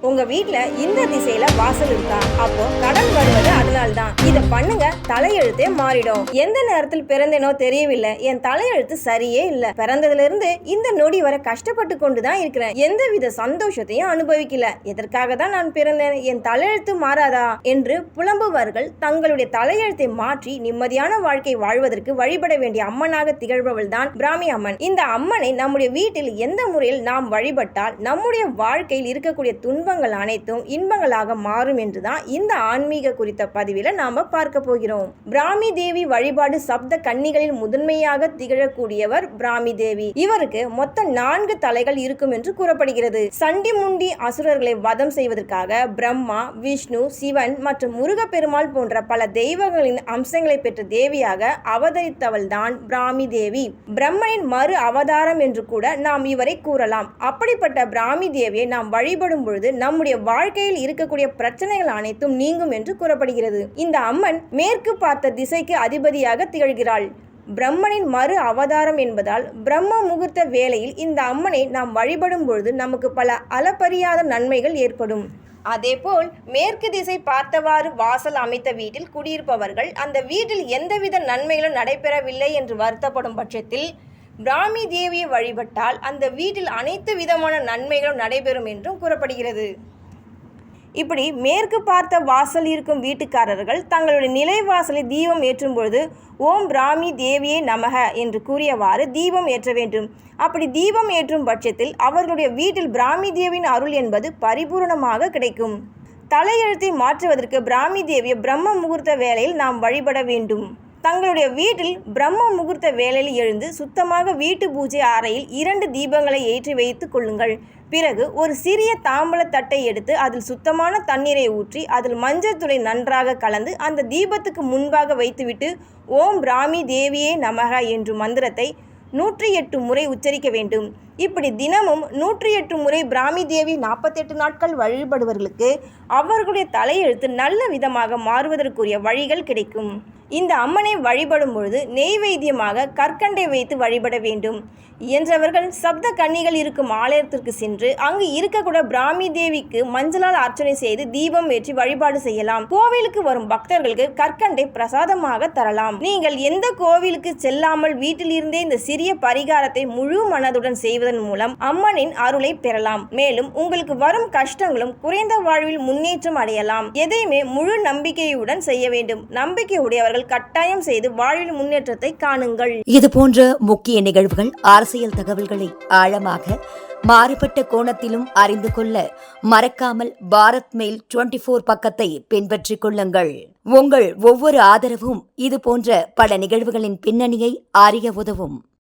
உங்க வீட்ல இந்த திசையில வாசல் இருக்கா? அப்போ கடன் வருவது அதனால்தான். இத பண்ணுங்க, தலையெழுத்தே மாறிடும். எந்த நேரத்தில் பிறந்தேனோ தெரியவில்லை, என் தலையெழுத்து சரியே இல்ல. பிறந்ததுல இருந்து இந்த நொடி வரை கஷ்டப்பட்டு கொண்டுதான் இருக்கிறேன். எந்தவித சந்தோஷத்தையும் அனுபவிக்கல. எதற்காக தான் நான் பிறந்தேன்? என் தலையெழுத்து மாறாதா என்று புலம்புவர்கள் தங்களுடைய தலையெழுத்தை மாற்றி நிம்மதியான வாழ்க்கை வாழ்வதற்கு வழிபட வேண்டிய அம்மனாக திகழ்பவள் தான் பிராமி அம்மன். இந்த அம்மனை நம்முடைய வீட்டில் எந்த முறையில் நாம் வழிபட்டால் நம்முடைய வாழ்க்கையில் இருக்கக்கூடிய துன்பங்கள் அனைத்தும் இன்பங்களாக மாறும் என்றுதான் இந்த ஆன்மீக குறித்த பதிவில நாம பார்க்க போகிறோம். பிராமி தேவி வழிபாடு சப்த கன்னிகளில் முதன்மையாக திகழக்கூடியவர் பிராமி தேவி. இவருக்கு மொத்தம் 4 தலைகள் இருக்கும் என்று கூறப்படுகிறது. சண்டி முண்டி அசுரர்களை வதம் செய்வதற்காக பிரம்மா, விஷ்ணு, சிவன் மற்றும் முருகப்பெருமாள் போன்ற பல தெய்வங்களின் அம்சங்களை பெற்ற தேவியாக அவதரித்தவள் தான் பிராமி தேவி. பிரம்மனின் மறு அவதாரம் என்று கூட நாம் இவரை கூறலாம். அப்படிப்பட்ட பிராமி தேவியை நாம் வழிபடும் பொழுது நம்முடைய வாழ்க்கையில் இருக்கக்கூடிய பிரச்சனைகள் அனைத்தும் நீங்கும் என்று கூறப்படுகிறது. இந்த அம்மன் மேற்கு பார்த்த திசைக்கு அதிபதியாக திகழ்கிறாள். பிரம்மனின் மறு அவதாரம் என்பதால் பிரம்ம முகூர்த்த வேளையில் இந்த அம்மனை நாம் வழிபடும் பொழுது நமக்கு பல அளப்பரியாத நன்மைகள் ஏற்படும். அதேபோல் மேற்கு திசை பார்த்தவாறு வாசல் அமைத்த வீட்டில் குடியிருப்பவர்கள் அந்த வீட்டில் எந்தவித நன்மைகளும் நடைபெறவில்லை என்று வருத்தப்படும் பட்சத்தில் பிராமி தேவியை வழிபட்டால் அந்த வீட்டில் அனைத்து விதமான நன்மைகளும் நடைபெறும் என்றும் கூறப்படுகிறது. இப்படி மேற்கு பார்த்த வாசல் இருக்கும் வீட்டுக்காரர்கள் தங்களுடைய நிலைவாசலில் தீபம் ஏற்றும் பொழுது ஓம் பிராமி தேவியே நமக என்று கூறியவாறு தீபம் ஏற்ற வேண்டும். அப்படி தீபம் ஏற்றும் பட்சத்தில் அவர்களுடைய வீட்டில் பிராமி தேவியின் அருள் என்பது பரிபூர்ணமாக கிடைக்கும். தலையெழுத்தை மாற்றுவதற்கு பிராமி தேவியை பிரம்ம முகூர்த்த வேளையில் நாம் வழிபட வேண்டும். தங்களுடைய வீட்டில் பிரம்ம முகூர்த்த வேளையில் எழுந்து சுத்தமாக வீட்டு பூஜை அறையில் 2 தீபங்களை ஏற்றி வைத்துக் கொள்ளுங்கள். பிறகு ஒரு சிறிய தாம்பல தட்டை எடுத்து அதில் சுத்தமான தண்ணீரை ஊற்றி அதில் மஞ்சள் தூளை நன்றாக கலந்து அந்த தீபத்துக்கு முன்பாக வைத்துவிட்டு ஓம் பிராமி தேவியே நமக என்ற மந்திரத்தை 108 முறை உச்சரிக்க வேண்டும். இப்படி தினமும் 108 முறை பிராமி தேவி 48 நாட்கள் வழிபடுவர்களுக்கு அவர்களுடைய தலையெழுத்து நல்ல விதமாக மாறுவதற்குரிய வழிகள் கிடைக்கும். இந்த அம்மனை வழிபடும் பொழுது நெய்வேத்தியமாக கற்கண்டை வைத்து வழிபட வேண்டும். இயன்றவர்கள் சப்த கன்னிகள் இருக்கும் ஆலயத்திற்கு சென்று அங்கு இருக்கக்கூட பிராமி தேவிக்கு மஞ்சளால் அர்ச்சனை செய்து தீபம் ஏற்றி வழிபாடு செய்யலாம். கோவிலுக்கு வரும் பக்தர்களுக்கு கற்கண்டை பிரசாதமாக தரலாம். நீங்கள் எந்த கோவிலுக்கு செல்லாமல் வீட்டில் இருந்தே இந்த சிறிய பரிகாரத்தை முழு மனதுடன் செய்வதன் மூலம் அம்மனின் அருளை பெறலாம். மேலும் உங்களுக்கு வரும் கஷ்டங்களும் குறைந்த வாழ்வில் முன்னேற்றம் அடையலாம். எதையுமே முழு நம்பிக்கையுடன் செய்ய வேண்டும். நம்பிக்கை உடையவர்கள் கட்டாயம் செய்து வாழ்வில் முன்னேற்றத்தை காணுங்கள். இது போன்ற முக்கிய நிகழ்வுகள், அரசியல் தகவல்களை ஆழமாக மாறுபட்ட கோணத்திலும் அறிந்து கொள்ள மறக்காமல் பாரத் மெயில் 24 பக்கத்தை பின்பற்றிக் கொள்ளுங்கள். உங்கள் ஒவ்வொரு ஆதரவும் இது போன்ற பல நிகழ்வுகளின் பின்னணியை அறிய உதவும்.